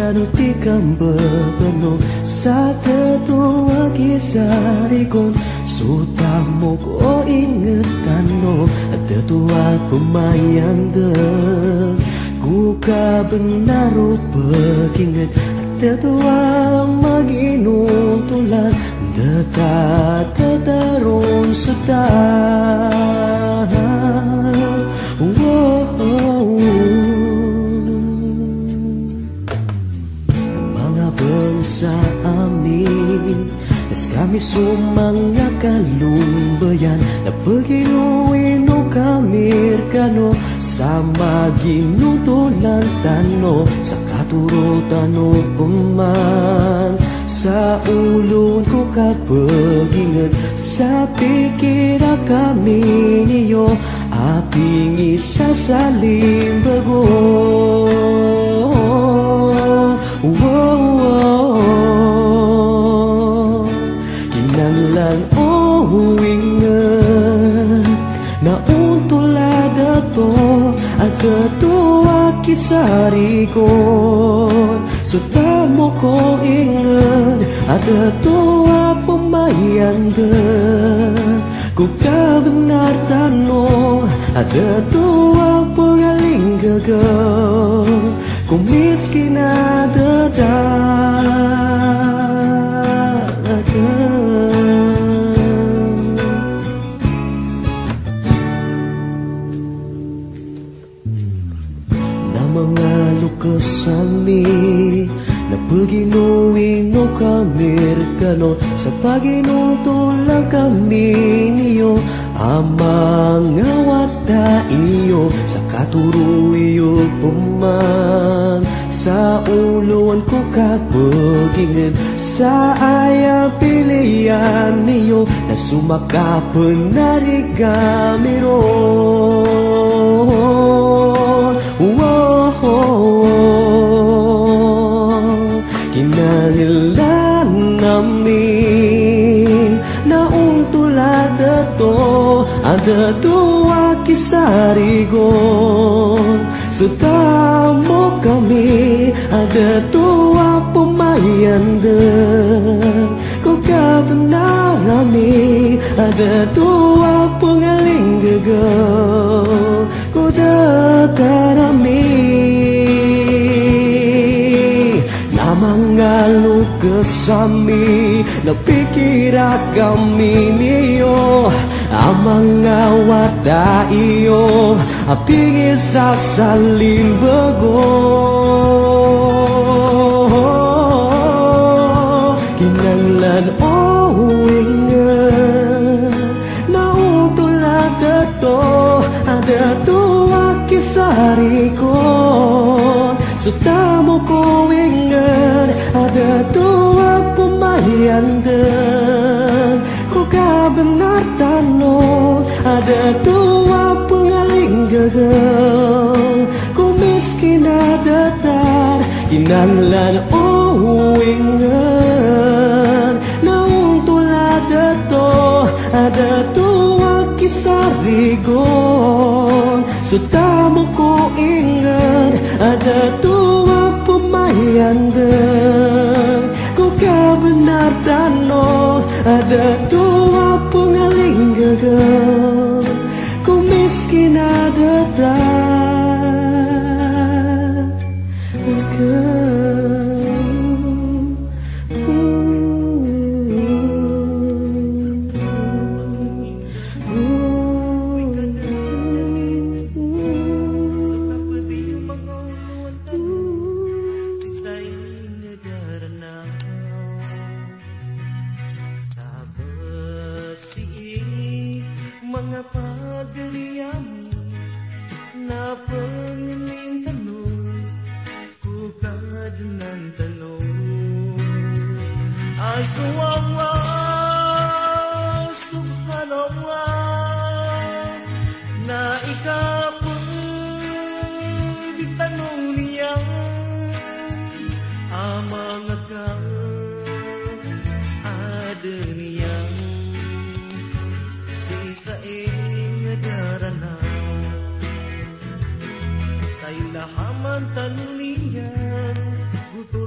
kanu tikam bebenung sa ketua kisarikon sutamu ko inget kanu tetua pemayan de ku ka benaru peginget tetua maginung tulan deta tetarun sedang mga bangsa amin kami sumangga kalumbayan na paginuin o kamir kano sama ginutulan tano sa katurutan o paman sa ulon ko kapagingan sa pikira kami niyo aping isasalim bago kinanglan o ingat na untulada to at ketua kisarikon suta mo ko ingat at ketua pemayan de ku ka benar tano at ketua pengaling gagal ku miskin ada na mga lukasami na paginuin o kamir kano sa paginutulang kami niyo amang awata iyo sa katuro iyo puman sa ulon ko kapagingin sa ayang pilihan niyo na sumakapan na rigamiro kinangilan namin na untulada to ada dua kisarigon setamo kami ada dua pemayan den kau benar kami ada dua pengaling gegal kau dekat kami mangalu kesami napikira kami niyo amang awata iyo aping isasalim bago kinanglan o ingat na utulada to ada tua kisarikon sutamo ko ingat ada dua pemayan den ku ka benar tano ada dua pengaling gagal ku miskin ada tar kinanglan o ingat na untulada to ada dua kisarigon sutamo ko ingat ada dua pemayan den ku ka benar tano ada dua pengaling gagal ku miskin ada mengapa geriami na pengening tenung ku kadenan tenung Allah subhanallah na ikaw di tanong niyan amang agam ada niyan sa ingadarana sayula haman tanunian gusto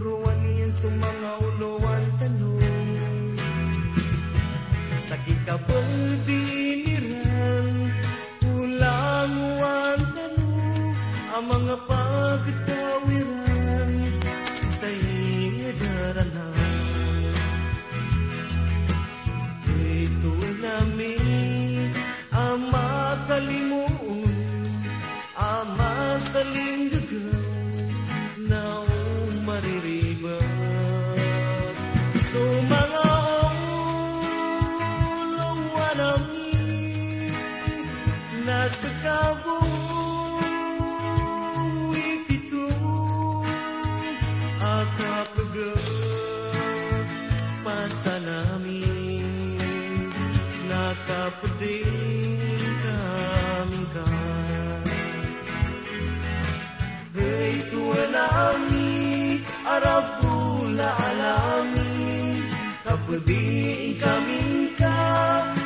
kapediing kaming ka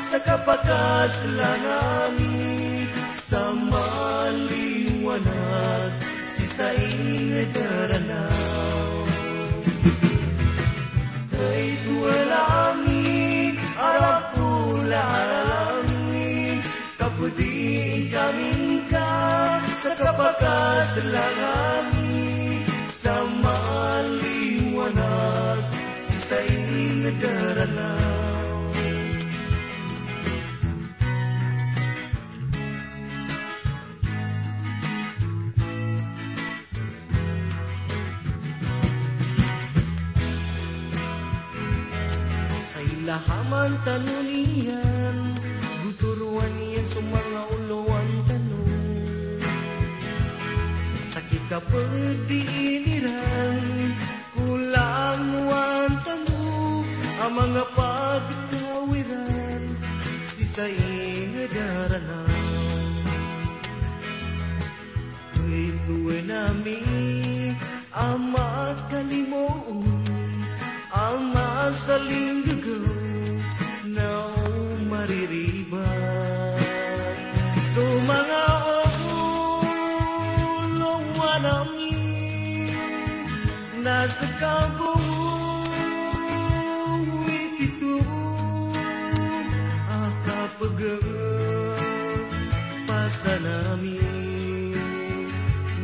sa kapakas langami sa maliwanag si saing daranaw kay tuwalami arap pula alamin kapediing kaming ka sa kapakas langami sa maliwanag si saing daranaw lahaman tanunian guturuan niya sa mga uluan tanong sakit kapediiniran kulang wan tanong ang mga pagkawiran si saing daranaw ituwe nami ama kalimoon ang masaling gagaw na mariribat so mga ulungan namin nasa kabuwit ito akapagpasa namin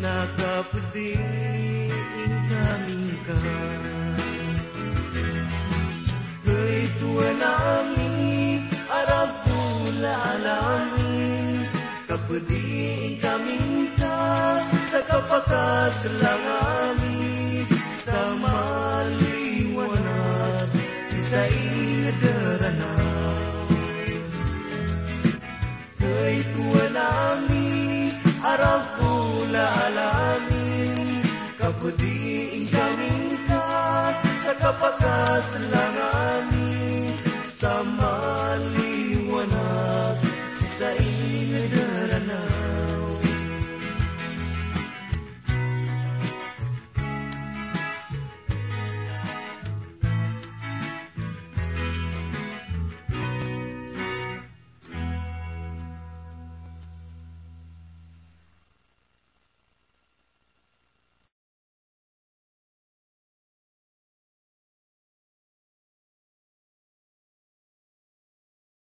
nakapediing kaming ka tuwa nami arap pula alamin kapediing kaming ka sa kapakas langami sa maliwanag si saing daranaw kay tuwa nami arap pula alamin kapediing kaming ka sa kapakas langami